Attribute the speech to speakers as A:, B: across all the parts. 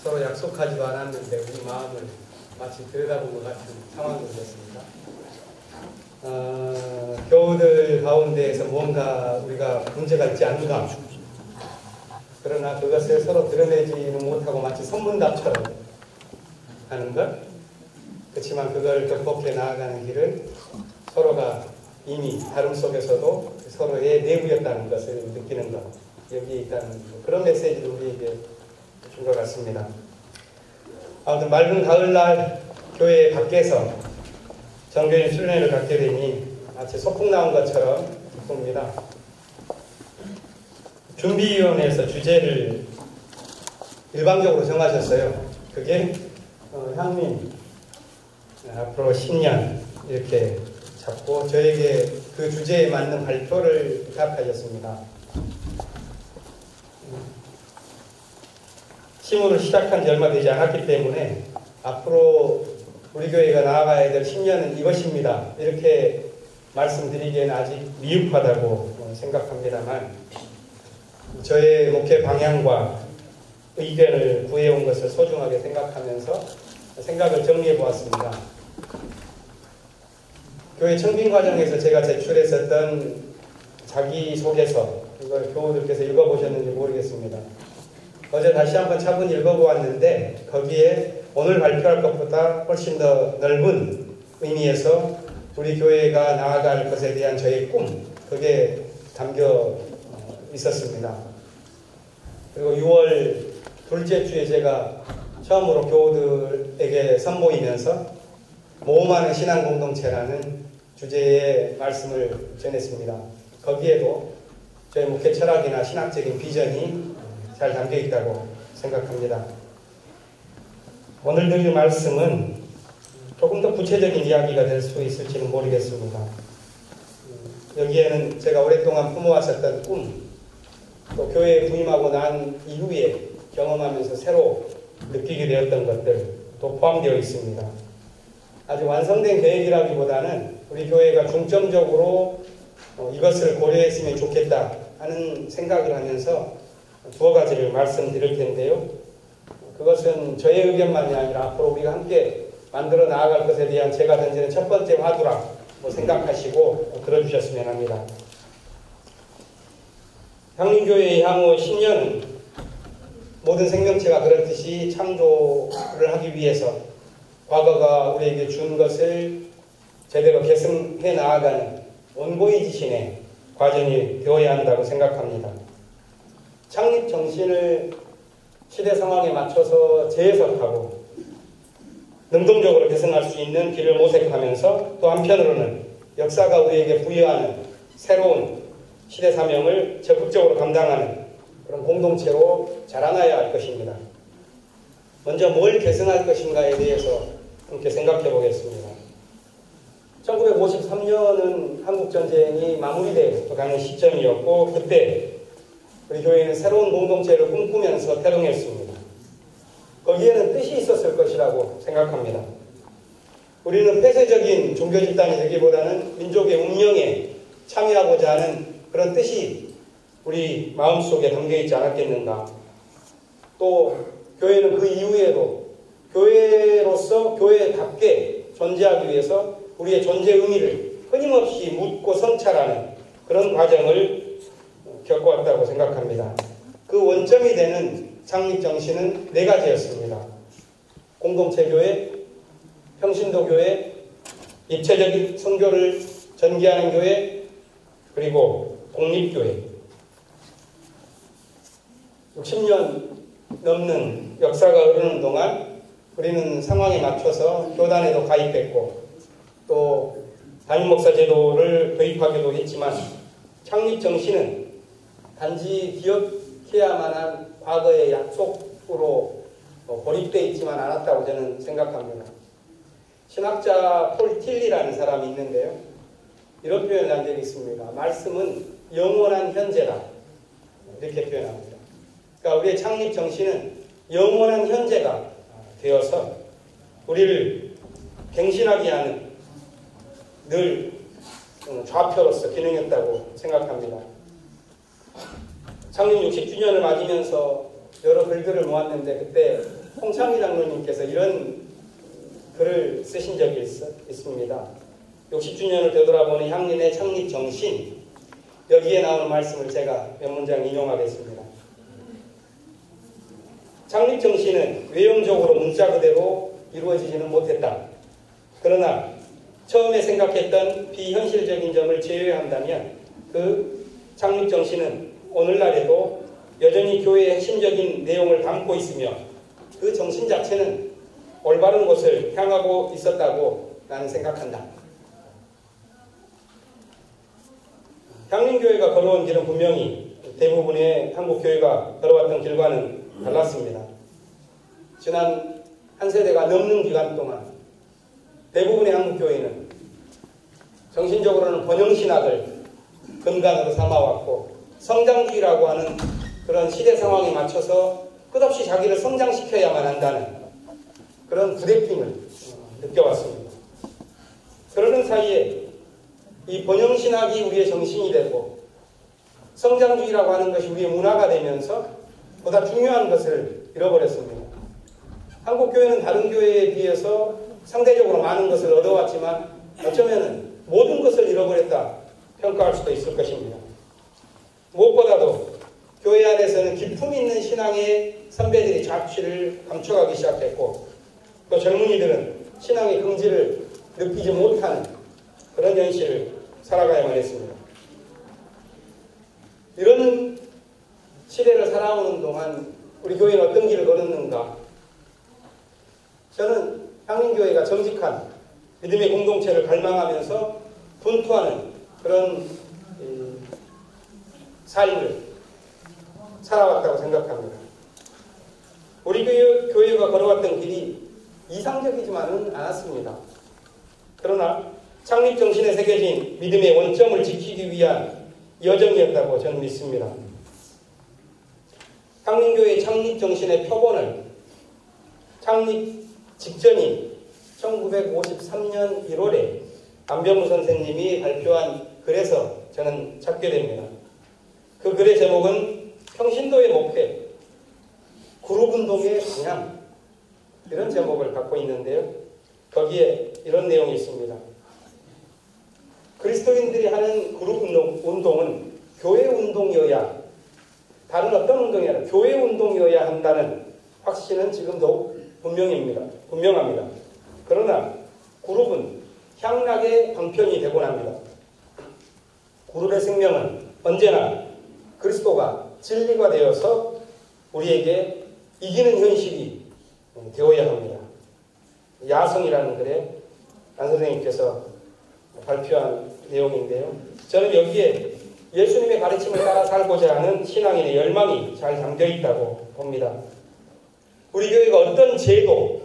A: 서로 약속하지도 않았는데 우리 마음을 마치 들여다본 것 같은 상황이 되었습니다. 교우들 가운데에서 뭔가 우리가 문제가 있지 않는가, 그러나 그것을 서로 드러내지는 못하고 마치 선문답처럼 하는 것, 그렇지만 그걸 극복해 나아가는 길은 서로가 이미 다름 속에서도 서로의 내부였다는 것을 느끼는 것, 여기에 있다는 것, 그런 메시지를 우리에게 준 것 같습니다. 아무튼 맑은 가을날 교회 밖에서 정교인 순례를 갖게 되니 마치 소풍 나온 것처럼 기쁩니다. 준비위원회에서 주제를 일방적으로 정하셨어요. 그게 향민 앞으로 10년 이렇게 잡고 저에게 그 주제에 맞는 발표를 부탁하셨습니다. 심으로 시작한 지 얼마 되지 않았기 때문에 앞으로 우리 교회가 나아가야 될 10년은 이것입니다, 이렇게 말씀드리기에는 아직 미흡하다고 생각합니다만, 저의 목회 방향과 의견을 구해온 것을 소중하게 생각하면서 생각을 정리해 보았습니다. 교회 청빙 과정에서 제가 제출했었던 자기소개서, 이걸 교우들께서 읽어보셨는지 모르겠습니다. 어제 다시 한번 차분히 읽어보았는데 거기에 오늘 발표할 것보다 훨씬 더 넓은 의미에서 우리 교회가 나아갈 것에 대한 저의 꿈, 그게 담겨 있었습니다. 그리고 6월 둘째 주에 제가 처음으로 교우들에게 선보이면서 모험하는 신앙 공동체라는 주제의 말씀을 전했습니다. 거기에도 저의 목회 철학이나 신학적인 비전이 잘 담겨 있다고 생각합니다. 오늘 드릴 말씀은 조금 더 구체적인 이야기가 될 수 있을지는 모르겠습니다. 여기에는 제가 오랫동안 품어왔었던 꿈, 또 교회에 부임하고 난 이후에 경험하면서 새로 느끼게 되었던 것들도 포함되어 있습니다. 아직 완성된 계획이라기보다는 우리 교회가 중점적으로 이것을 고려했으면 좋겠다 하는 생각을 하면서 두어 가지를 말씀드릴 텐데요. 그것은 저의 의견만이 아니라 앞으로 우리가 함께 만들어 나아갈 것에 대한 제가 던지는 첫 번째 화두라고 생각하시고 들어주셨으면 합니다. 향림교회의 향후 10년은 모든 생명체가 그렇듯이 창조를 하기 위해서 과거가 우리에게 준 것을 제대로 계승해 나아가는 원고의 지신의 과정이 되어야 한다고 생각합니다. 창립 정신을 시대 상황에 맞춰서 재해석하고 능동적으로 계승할 수 있는 길을 모색하면서 또 한편으로는 역사가 우리에게 부여하는 새로운 시대 사명을 적극적으로 감당하는 그런 공동체로 자라나야 할 것입니다. 먼저 뭘 계승할 것인가에 대해서 함께 생각해 보겠습니다. 1953년은 한국전쟁이 마무리되어 가는 시점이었고, 그때 우리 교회는 새로운 공동체를 꿈꾸면서 태동했습니다. 거기에는 뜻이 있었을 것이라고 생각합니다. 우리는 폐쇄적인 종교 집단이 되기보다는 민족의 운명에 참여하고자 하는 그런 뜻이 우리 마음속에 담겨있지 않았겠는가. 또 교회는 그 이후에도 교회로서 교회답게 존재하기 위해서 우리의 존재 의미를 끊임없이 묻고 성찰하는 그런 과정을 겪어왔다고 생각합니다. 그 원점이 되는 창립 정신은 4가지였습니다. 공동체교회, 평신도교회, 입체적인 선교를 전개하는 교회, 그리고 공립교회. 60년 넘는 역사가 흐르는 동안 우리는 상황에 맞춰서 교단에도 가입했고 또 담임목사 제도를 도입하기도 했지만 창립 정신은 단지 기억해야만 한 과거의 약속으로 고립되어 있지만 않았다고 저는 생각합니다. 신학자 폴 틸리라는 사람이 있는데요. 이런 표현을 한 적이 있습니다. 말씀은 영원한 현재다, 이렇게 표현합니다. 그러니까 우리의 창립 정신은 영원한 현재가 되어서 우리를 갱신하게 하는 늘 좌표로서 기능했다고 생각합니다. 창립 60주년을 맞으면서 여러 글들을 모았는데 그때 홍창희 장로님께서 이런 글을 쓰신 적이 있습니다. 60주년을 되돌아보는 향린의 창립 정신, 여기에 나오는 말씀을 제가 몇 문장 인용하겠습니다. 창립 정신은 외형적으로 문자 그대로 이루어지지는 못했다. 그러나 처음에 생각했던 비현실적인 점을 제외한다면 그 창립 정신은 오늘날에도 여전히 교회의 핵심적인 내용을 담고 있으며 그 정신 자체는 올바른 곳을 향하고 있었다고 나는 생각한다. 향림교회가 걸어온 길은 분명히 대부분의 한국 교회가 걸어왔던 길과는 달랐습니다. 지난 한 세대가 넘는 기간 동안 대부분의 한국 교회는 정신적으로는 번영신학을 근간으로 삼아왔고 성장주의라고 하는 그런 시대 상황에 맞춰서 끝없이 자기를 성장시켜야만 한다는 그런 부대낌을 느껴왔습니다. 그러는 사이에 이 번영신학이 우리의 정신이 되고 성장주의라고 하는 것이 우리의 문화가 되면서 보다 중요한 것을 잃어버렸습니다. 한국 교회는 다른 교회에 비해서 상대적으로 많은 것을 얻어왔지만 어쩌면 모든 것을 잃어버렸다 평가할 수도 있을 것입니다. 무엇보다도 교회 안에서는 기품 있는 신앙의 선배들이 자취를 감춰가기 시작했고 또 젊은이들은 신앙의 긍지를 느끼지 못하는 그런 현실을 살아가야만 했습니다. 이런 시대를 살아오는 동안 우리 교회는 어떤 길을 걸었는가? 저는 향림교회가 정직한 믿음의 공동체를 갈망하면서 분투하는 그런 삶을 살아왔다고 생각합니다. 우리 교회가 걸어왔던 길이 이상적이지만은 않았습니다. 그러나 창립 정신에 새겨진 믿음의 원점을 지키기 위한 여정이었다고 저는 믿습니다. 향림교회 창립 정신의 표본을 창립 직전인 1953년 1월에 안병무 선생님이 발표한 글에서 저는 찾게 됩니다. 그 글의 제목은 평신도의 목회, 그룹운동의 방향, 이런 제목을 갖고 있는데요. 거기에 이런 내용이 있습니다. 그리스도인들이 하는 그룹운동은 교회운동이어야, 다른 어떤 운동이 아니라 교회운동이어야 한다는 확신은 지금도 분명합니다. 그러나 그룹은 향락의 방편이 되곤 합니다. 그룹의 생명은 언제나 그리스도가 진리가 되어서 우리에게 이기는 현실이 되어야 합니다. 야성이라는 글에 안 선생님께서 발표한 내용인데요. 저는 여기에 예수님의 가르침을 따라 살고자 하는 신앙인의 열망이 잘 담겨 있다고 봅니다. 우리 교회가 어떤 제도,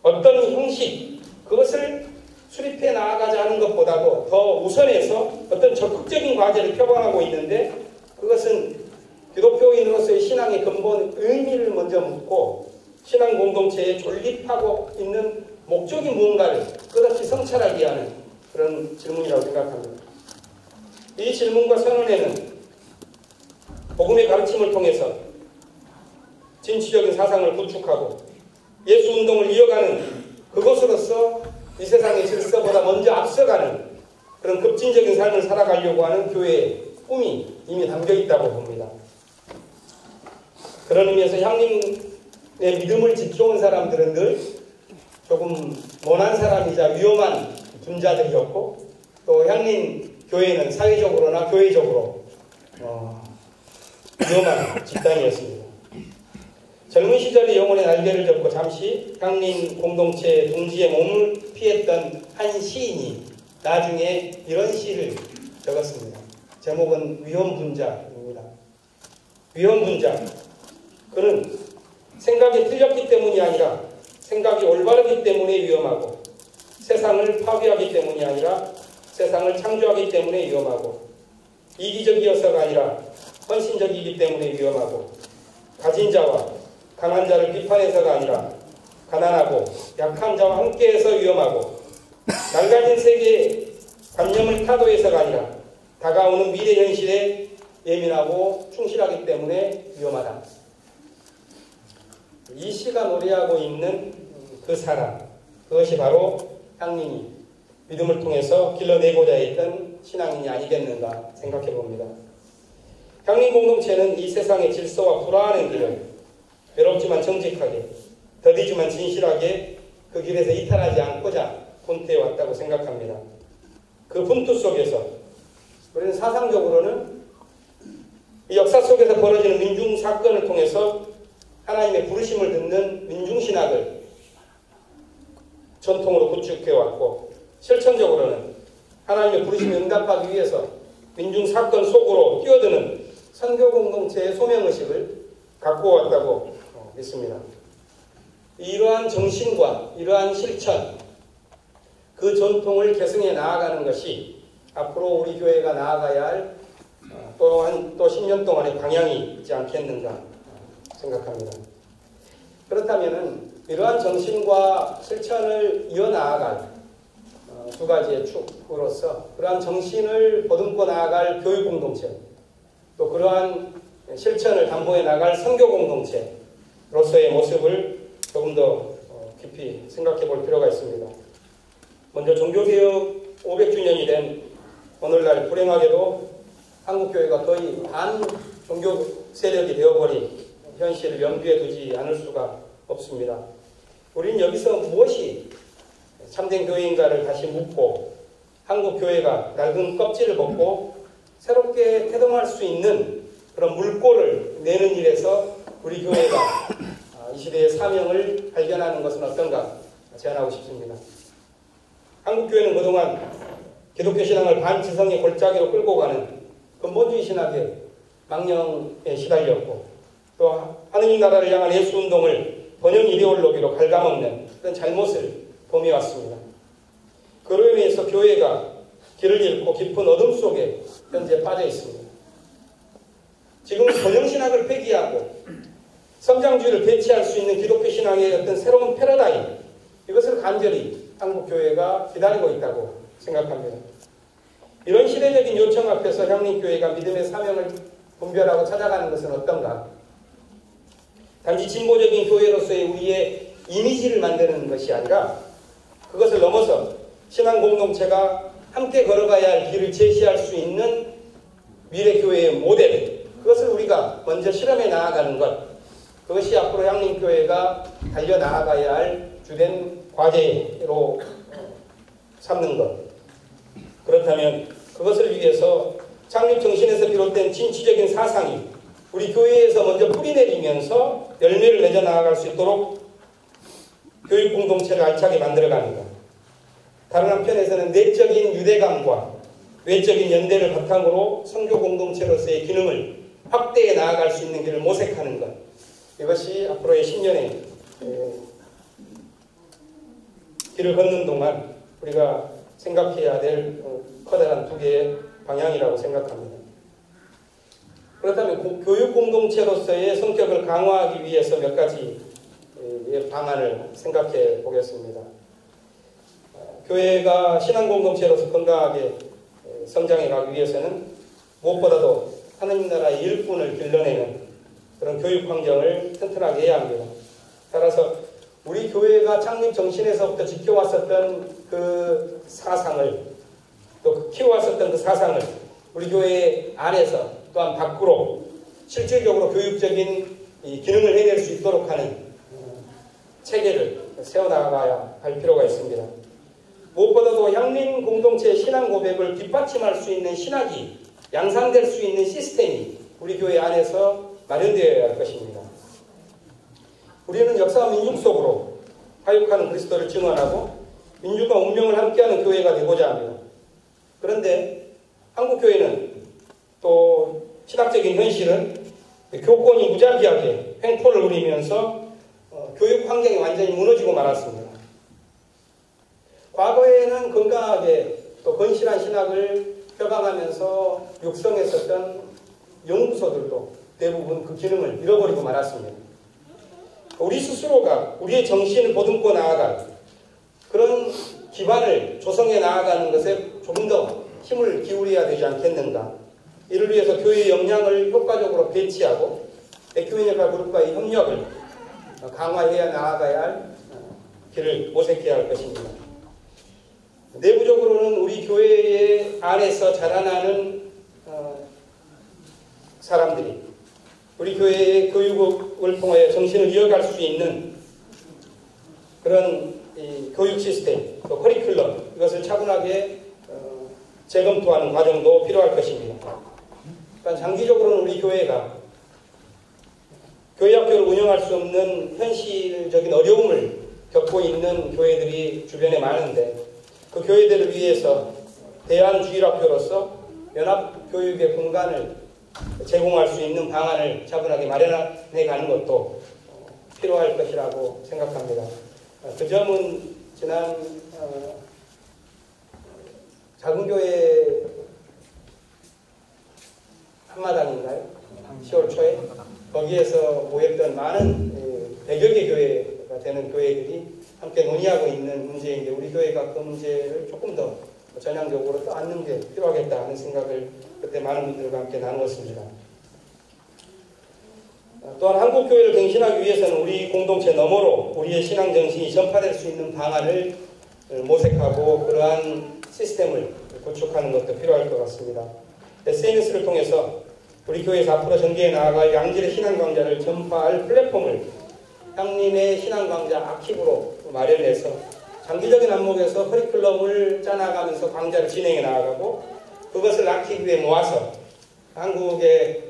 A: 어떤 형식, 그것을 수립해 나아가자 하는 것보다도 더 우선해서 어떤 적극적인 과제를 표방하고 있는데, 그것은 기독교인으로서의 신앙의 근본 의미를 먼저 묻고 신앙 공동체에 존립하고 있는 목적이 무언가를 끝없이 성찰하게 하는 그런 질문이라고 생각합니다. 이 질문과 선언에는 복음의 가르침을 통해서 진취적인 사상을 구축하고 예수 운동을 이어가는 그것으로서 이 세상의 질서보다 먼저 앞서가는 그런 급진적인 삶을 살아가려고 하는 교회의 꿈이 이미 담겨 있다고 봅니다. 그런 의미에서 향림의 믿음을 지켜온 사람들은 늘 조금 모난 사람이자 위험한 분자들이었고, 또 향림 교회는 사회적으로나 교회적으로 위험한 집단이었습니다. 젊은 시절에 영혼의 날개를 접고 잠시 향림 공동체 둥지에 몸을 피했던 한 시인이 나중에 이런 시를 적었습니다. 제목은 위험분자입니다. 위험분자. 그는 생각이 틀렸기 때문이 아니라 생각이 올바르기 때문에 위험하고, 세상을 파괴하기 때문이 아니라 세상을 창조하기 때문에 위험하고, 이기적이어서가 아니라 헌신적이기 때문에 위험하고, 가진 자와 강한 자를 비판해서가 아니라 가난하고 약한 자와 함께해서 위험하고, 낡아진 세계의 관념을 타도해서가 아니라 다가오는 미래 현실에 예민하고 충실하기 때문에 위험하다. 이 시가 노래하고 있는 그 사람, 그것이 바로 향민이 믿음을 통해서 길러내고자 했던 신앙인이 아니겠는가 생각해 봅니다. 향민 공동체는 이 세상의 질서와 불화하는 길을 외롭지만 정직하게, 더디지만 진실하게 그 길에서 이탈하지 않고자 본태해 왔다고 생각합니다. 그 분투 속에서 우리는 사상적으로는 이 역사 속에서 벌어지는 민중사건을 통해서 하나님의 부르심을 듣는 민중신학을 전통으로 구축해왔고, 실천적으로는 하나님의 부르심에 응답하기 위해서 민중사건 속으로 뛰어드는 선교공동체의 소명의식을 갖고 왔다고 믿습니다. 이러한 정신과 이러한 실천, 그 전통을 계승해 나아가는 것이 앞으로 우리 교회가 나아가야 할 또한 또 10년 동안의 방향이 있지 않겠는가 생각합니다. 그렇다면 이러한 정신과 실천을 이어나아갈 두 가지의 축으로서 그러한 정신을 보듬고 나아갈 교육공동체, 또 그러한 실천을 담보해 나갈 선교공동체로서의 모습을 조금 더 깊이 생각해 볼 필요가 있습니다. 먼저 종교개혁 500주년이 된 오늘날 불행하게도 한국교회가 거의 반종교 세력이 되어버린 현실을 염두에 두지 않을 수가 없습니다. 우리는 여기서 무엇이 참된 교회인가를 다시 묻고 한국교회가 낡은 껍질을 벗고 새롭게 태동할 수 있는 그런 물꼬를 내는 일에서 우리 교회가 이 시대의 사명을 발견하는 것은 어떤가 제안하고 싶습니다. 한국교회는 그동안 기독교 신앙을 반지성의 골짜기로 끌고 가는 근본주의 신학의 망령에 시달렸고, 또 하느님 나라를 향한 예수운동을 번영 이데올로기로 갉아먹는 그런 잘못을 범해왔습니다. 그로 인해서 교회가 길을 잃고 깊은 어둠 속에 현재 빠져 있습니다. 지금 번영신학을 폐기하고 성장주의를 배치할 수 있는 기독교 신앙의 어떤 새로운 패러다임, 이것을 간절히 한국교회가 기다리고 있다고 생각합니다. 이런 시대적인 요청 앞에서 향림교회가 믿음의 사명을 분별하고 찾아가는 것은 어떤가? 단지 진보적인 교회로서의 우리의 이미지를 만드는 것이 아니라 그것을 넘어서 신앙 공동체가 함께 걸어가야 할 길을 제시할 수 있는 미래 교회의 모델, 그것을 우리가 먼저 실험해 나아가는 것, 그것이 앞으로 향림교회가 달려나아가야 할 주된 과제로 삼는 것. 그렇다면 그것을 위해서 창립정신에서 비롯된 진취적인 사상이 우리 교회에서 먼저 뿌리내리면서 열매를 맺어 나아갈 수 있도록 교육공동체를 알차게 만들어가는 것. 다른 한편에서는 내적인 유대감과 외적인 연대를 바탕으로 선교공동체로서의 기능을 확대해 나아갈 수 있는 길을 모색하는 것. 이것이 앞으로의 10년의 길을 걷는 동안 우리가 생각해야 될 커다란 두 개의 방향이라고 생각합니다. 그렇다면 교육공동체로서의 성격을 강화하기 위해서 몇 가지의 방안을 생각해 보겠습니다. 교회가 신앙공동체로서 건강하게 성장해 가기 위해서는 무엇보다도 하느님 나라의 일꾼을 길러내는 그런 교육 환경을 튼튼하게 해야 합니다. 따라서 우리 교회가 창립 정신에서부터 지켜왔었던 그 사상을, 또 키워왔었던 그 사상을 우리 교회 안에서 또한 밖으로 실질적으로 교육적인 기능을 해낼 수 있도록 하는 체계를 세워나가야 할 필요가 있습니다. 무엇보다도 향림 공동체의 신앙 고백을 뒷받침할 수 있는 신학이 양상될 수 있는 시스템이 우리 교회 안에서 마련되어야 할 것입니다. 우리는 역사와 민중 속으로 화육하는 그리스도를 증언하고 민중과 운명을 함께하는 교회가 되고자 합니다. 그런데 한국교회는 또 신학적인 현실은 교권이 무자비하게 횡포를 누리면서 교육 환경이 완전히 무너지고 말았습니다. 과거에는 건강하게 또 건실한 신학을 표방하면서 육성했었던 연구소들도 대부분 그 기능을 잃어버리고 말았습니다. 우리 스스로가 우리의 정신을 보듬고 나아갈 그런 기반을 조성해 나아가는 것에 조금 더 힘을 기울여야 되지 않겠는가. 이를 위해서 교회의 역량을 효과적으로 배치하고 에큐메니컬 그룹과의 협력을 강화해야 나아가야 할 길을 모색해야 할 것입니다. 내부적으로는 우리 교회 안에서 자라나는 사람들이 우리 교회의 교육을 통해 정신을 이어갈 수 있는 그런 교육 시스템, 또 커리큘럼, 이것을 차분하게 재검토하는 과정도 필요할 것입니다. 그러니까 장기적으로는 우리 교회가 교회학교를 운영할 수 없는 현실적인 어려움을 겪고 있는 교회들이 주변에 많은데, 그 교회들을 위해서 대한주일학교로서 연합교육의 공간을 제공할 수 있는 방안을 차분하게 마련해 가는 것도 필요할 것이라고 생각합니다. 그 점은 지난 작은교회 한마당인가요? 10월 초에 거기에서 모였던 많은 100여 개 교회가 되는 교회들이 함께 논의하고 있는 문제인데, 우리 교회가 그 문제를 조금 더 전향적으로 떠안는 게 필요하겠다 하는 생각을 그때 많은 분들과 함께 나누었습니다. 또한 한국교회를 갱신하기 위해서는 우리 공동체 너머로 우리의 신앙정신이 전파될 수 있는 방안을 모색하고 그러한 시스템을 구축하는 것도 필요할 것 같습니다. SNS를 통해서 우리 교회에서 앞으로 전개해 나아갈 양질의 신앙 강좌를 전파할 플랫폼을 향림의 신앙 강좌 아키브로 마련해서 장기적인 안목에서 커리큘럼을 짜나가면서 강좌를 진행해 나아가고, 그것을 아키브에 모아서 한국에서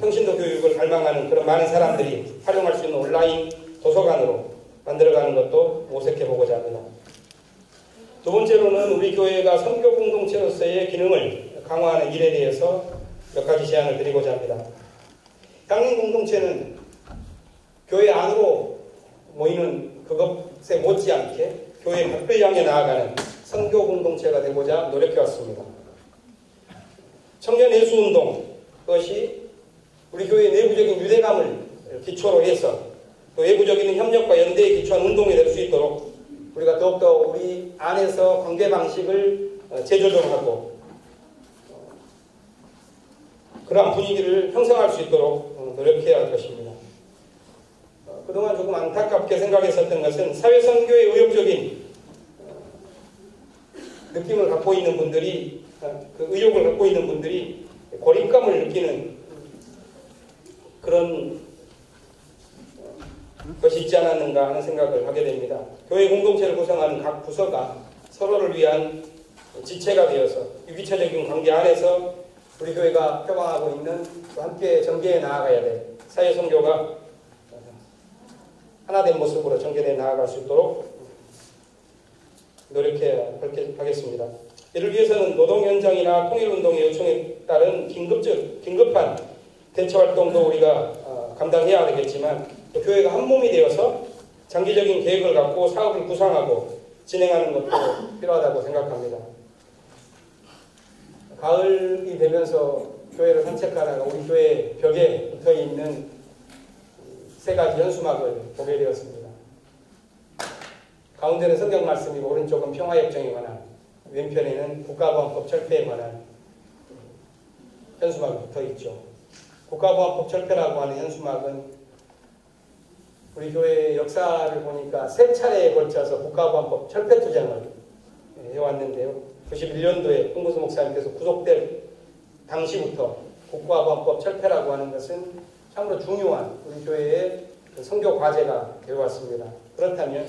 A: 평신도 교육을 갈망하는 그런 많은 사람들이 활용할 수 있는 온라인 도서관으로 만들어가는 것도 모색해 보고자 합니다. 두 번째로는 우리 교회가 선교 공동체로서의 기능을 강화하는 일에 대해서 몇 가지 제안을 드리고자 합니다. 향림 공동체는 교회 안으로 모이는 그것에 못지않게 교회 밖을 향해 나아가는 선교 공동체가 되고자 노력해왔습니다. 청년 예수운동, 그것이 우리 교회의 내부적인 유대감을 기초로 해서 또 외부적인 협력과 연대에 기초한 운동이 될 수 있도록 우리가 더욱더 우리 안에서 관계 방식을 재조정하고 그러한 분위기를 형성할 수 있도록 노력해야 할 것입니다. 그동안 조금 안타깝게 생각했었던 것은 사회선교의 의욕적인 느낌을 갖고 있는 분들이, 그 의욕을 갖고 있는 분들이 고립감을 느끼는 그런 것이 있지 않았는가 하는 생각을 하게 됩니다. 교회 공동체를 구성하는 각 부서가 서로를 위한 지체가 되어서 유기체적인 관계 안에서 우리 교회가 표방하고 있는 함께 전개해 나아가야 될 사회선교가 하나된 모습으로 전개해 나아갈 수 있도록 노력해야 하겠습니다. 이를 위해서는 노동 현장이나 통일운동의 요청에 따른 긴급한 대처활동도 우리가 감당해야 되겠지만, 또 교회가 한 몸이 되어서 장기적인 계획을 갖고 사업을 구상하고 진행하는 것도 필요하다고 생각합니다. 가을이 되면서 교회를 산책하다가 우리 교회 벽에 붙어있는 세 가지 현수막을 보게 되었습니다. 가운데는 성경 말씀이고 오른쪽은 평화협정에 관한, 왼편에는 국가보안법 철폐에 관한 현수막이 붙어있죠. 국가보안법 철폐라고 하는 현수막은 우리 교회의 역사를 보니까 3차례에 걸쳐서 국가보안법 철폐 투쟁을 해왔는데요. 91년도에 홍무수 목사님께서 구속될 당시부터 국가보안법 철폐라고 하는 것은 참으로 중요한 우리 교회의 선교 과제가 되어왔습니다. 그렇다면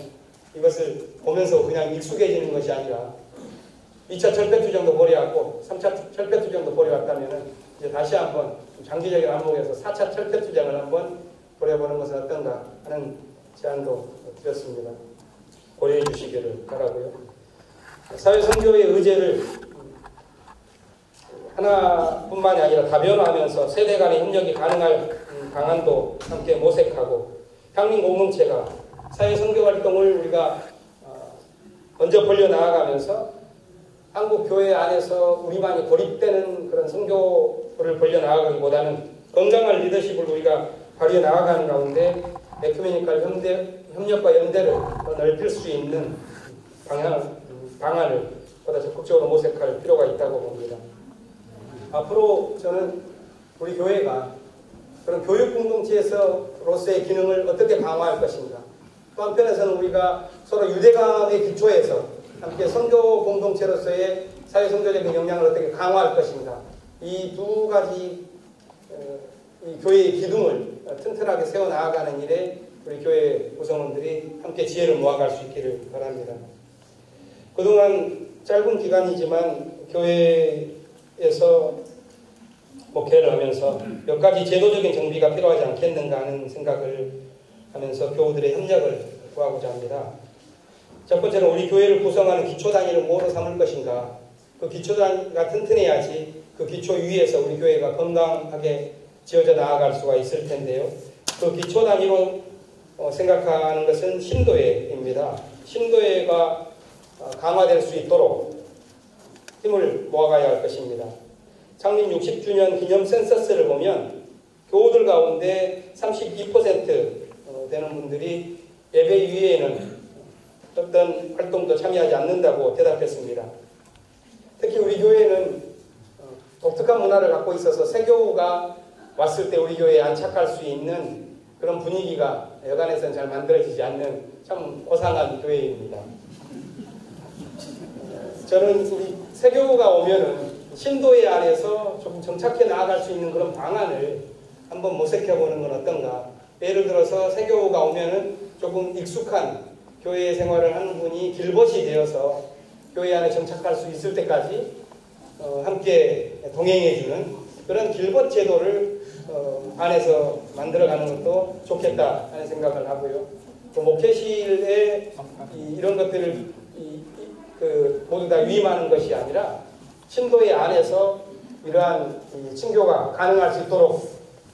A: 이것을 보면서 그냥 익숙해지는 것이 아니라 2차 철폐투쟁도 벌여왔고 3차 철폐투쟁도 벌여왔다면 이제 다시 한번 장기적인 안목에서 4차 철폐투쟁을 한번 벌여보는 것은 어떤가 하는 제안도 드렸습니다. 고려해 주시기를 바라고요. 사회선교의 의제를 하나뿐만이 아니라 다변화하면서 세대 간의 협력이 가능할 방안도 함께 모색하고, 향림 공동체가 사회선교 활동을 우리가 먼저 벌려나아가면서 한국 교회 안에서 우리만이 고립되는 그런 선교를 벌려나아가기보다는 건강한 리더십을 우리가 발휘해 나아가는 가운데 에큐메니컬 협력과 연대를 더 넓힐 수 있는 방안을 보다 적극적으로 모색할 필요가 있다고 봅니다. 앞으로 저는 우리 교회가 그런 교육 공동체에서로서의 기능을 어떻게 강화할 것인가. 또 한편에서는 우리가 서로 유대감의 기초에서 함께 선교 공동체로서의 사회선교적인 역량을 어떻게 강화할 것인가. 이 두 가지 이 교회의 기둥을 튼튼하게 세워나가는 일에 우리 교회 구성원들이 함께 지혜를 모아갈 수 있기를 바랍니다. 그동안 짧은 기간이지만 교회에서 목회를 하면서 몇 가지 제도적인 정비가 필요하지 않겠는가 하는 생각을 하면서 교우들의 협력을 구하고자 합니다. 첫 번째는 우리 교회를 구성하는 기초단위를 뭐로 삼을 것인가. 그 기초단위가 튼튼해야지 그 기초 위에서 우리 교회가 건강하게 지어져 나아갈 수가 있을 텐데요. 그 기초단위로 생각하는 것은 신도회입니다. 신도회가 강화될 수 있도록 힘을 모아가야 할 것입니다. 창립 60주년 기념 센서스를 보면 교우들 가운데 32% 되는 분들이 예배 이외에는 어떤 활동도 참여하지 않는다고 대답했습니다. 특히 우리 교회는 독특한 문화를 갖고 있어서 새교우가 왔을 때 우리 교회에 안착할 수 있는 그런 분위기가 여간에서는 잘 만들어지지 않는 참 고상한 교회입니다. 저는 우리 새교우가 오면은 신도회 안에서 조금 정착해 나아갈 수 있는 그런 방안을 한번 모색해보는 건 어떤가. 예를 들어서 새교우가 오면은 조금 익숙한 교회 생활을 하는 분이 길벗이 되어서 교회 안에 정착할 수 있을 때까지 함께 동행해주는 그런 길벗 제도를 안에서 만들어가는 것도 좋겠다 하는 생각을 하고요. 또 목회실에 이런 것들을 모두 다 위임하는 것이 아니라 신도의 안에서 이러한 친교가 가능할 수 있도록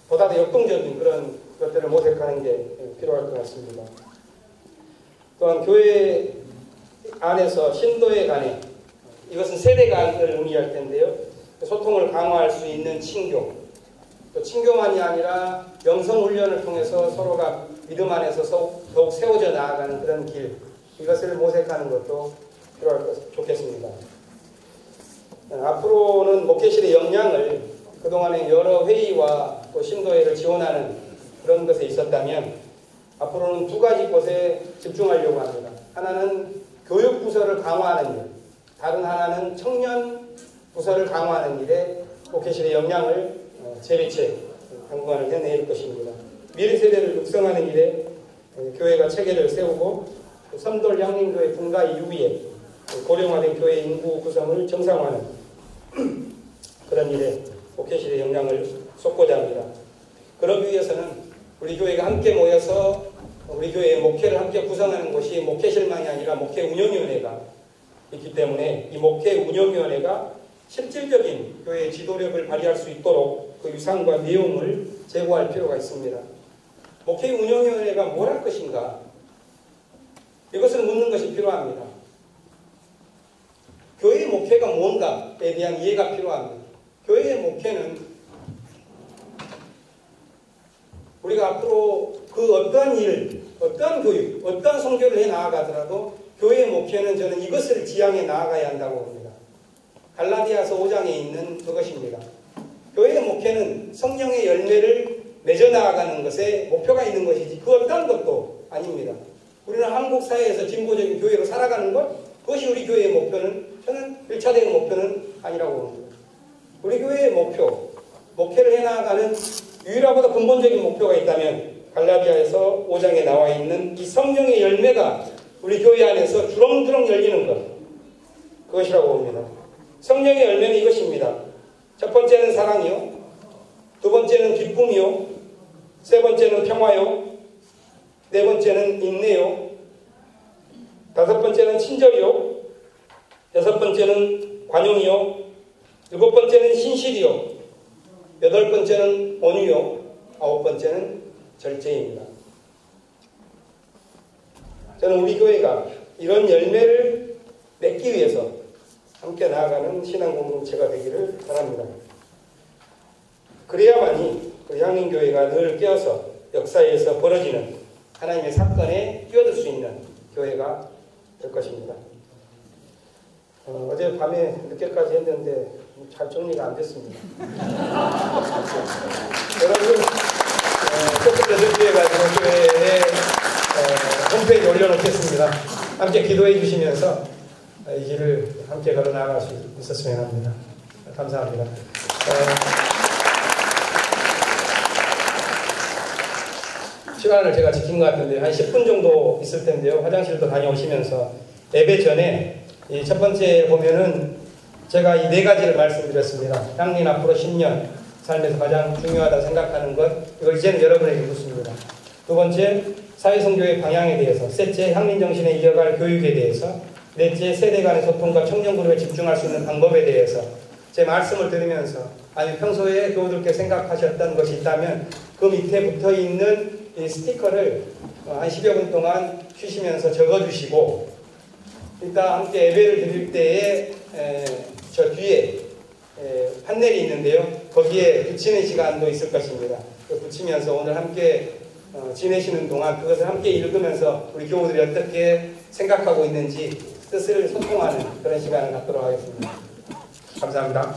A: 보다 더 역동적인 그런 것들을 모색하는 게 필요할 것 같습니다. 또한 교회 안에서 신도회 간에 이것은 세대 간을 의미할 텐데요. 소통을 강화할 수 있는 친교, 또 친교만이 아니라 영성훈련을 통해서 서로가 믿음 안에서 더욱 세워져 나아가는 그런 길, 이것을 모색하는 것도 필요할 것 좋겠습니다. 앞으로는 목회실의 역량을 그동안의 여러 회의와 또 신도회를 지원하는 그런 것에 있었다면 앞으로는 두 가지 곳에 집중하려고 합니다. 하나는 교육 부서를 강화하는 일, 다른 하나는 청년 부서를 강화하는 일에 목회실의 역량을 재배치 당분간을 해낼 것입니다. 미래 세대를 육성하는 일에 교회가 체계를 세우고 섬돌 양림교회 분가 이후에 고령화된 교회 인구 구성을 정상화하는 그런 일에 목회실의 역량을 쏟고자 합니다. 그러기 위해서는 우리 교회가 함께 모여서 우리 교회의 목회를 함께 구성하는 것이 목회실만이 아니라 목회운영위원회가 있기 때문에 이 목회운영위원회가 실질적인 교회의 지도력을 발휘할 수 있도록 그 유산과 내용을 제고할 필요가 있습니다. 목회운영위원회가 뭘 할 것인가? 이것을 묻는 것이 필요합니다. 교회의 목회가 뭔가에 대한 이해가 필요합니다. 교회의 목회는 우리가 앞으로 그 어떠한 일, 어떠한 교육, 어떠한 선교를 해 나아가더라도 교회의 목회는 저는 이것을 지향해 나아가야 한다고 봅니다. 갈라디아서 5장에 있는 그것입니다. 교회의 목회는 성령의 열매를 맺어 나아가는 것에 목표가 있는 것이지 그 어떠한 것도 아닙니다. 우리는 한국 사회에서 진보적인 교회로 살아가는 것, 그것이 우리 교회의 목표는 저는 1차적인 목표는 아니라고 봅니다. 우리 교회의 목표, 목회를 해나가는 유일하고도 근본적인 목표가 있다면 갈라디아에서 5장에 나와 있는 이 성령의 열매가 우리 교회 안에서 주렁주렁 열리는 것, 그것이라고 봅니다. 성령의 열매는 이것입니다. 첫 번째는 사랑이요, 두 번째는 기쁨이요, 세 번째는 평화요, 네 번째는 인내요, 다섯 번째는 친절이요, 여섯 번째는 관용이요, 일곱 번째는 신실이요, 여덟 번째는 온유요, 아홉 번째는 절제입니다. 저는 우리 교회가 이런 열매를 맺기 위해서 함께 나아가는 신앙 공동체가 되기를 바랍니다. 그래야만이 우리 향림교회가 늘 깨어서 역사에서 벌어지는 하나님의 사건에 끼어들 수 있는 교회가 될 것입니다. 어제 밤에 늦게까지 했는데 잘 정리가 안 됐습니다. 여러분 조금 더 준비해가지고 교회에 홈페이지에 올려놓겠습니다. 함께 기도해 주시면서 이 길을 함께 걸어 나갈 수 있었으면 합니다. 감사합니다. 시간을 제가 지킨 것 같은데 한 10분 정도 있을 텐데요. 화장실도 다녀오시면서 예배 전에 이 첫 번째 보면은 제가 이 4가지를 말씀드렸습니다. 향린 앞으로 10년 삶에서 가장 중요하다 생각하는 것, 이걸 이제는 여러분에게 묻습니다. 두 번째, 사회성교의 방향에 대해서. 셋째, 향린 정신에 이어갈 교육에 대해서. 넷째, 세대 간의 소통과 청년그룹에 집중할 수 있는 방법에 대해서 제 말씀을 들으면서 아니 평소에 교우들께 생각하셨던 것이 있다면 그 밑에 붙어있는 이 스티커를 한 10여 분 동안 쉬시면서 적어주시고 이따 함께 예배를 드릴 때에 저 뒤에 판넬이 있는데요. 거기에 붙이는 시간도 있을 것입니다. 붙이면서 오늘 함께 지내시는 동안 그것을 함께 읽으면서 우리 교우들이 어떻게 생각하고 있는지 뜻을 소통하는 그런 시간을 갖도록 하겠습니다. 감사합니다.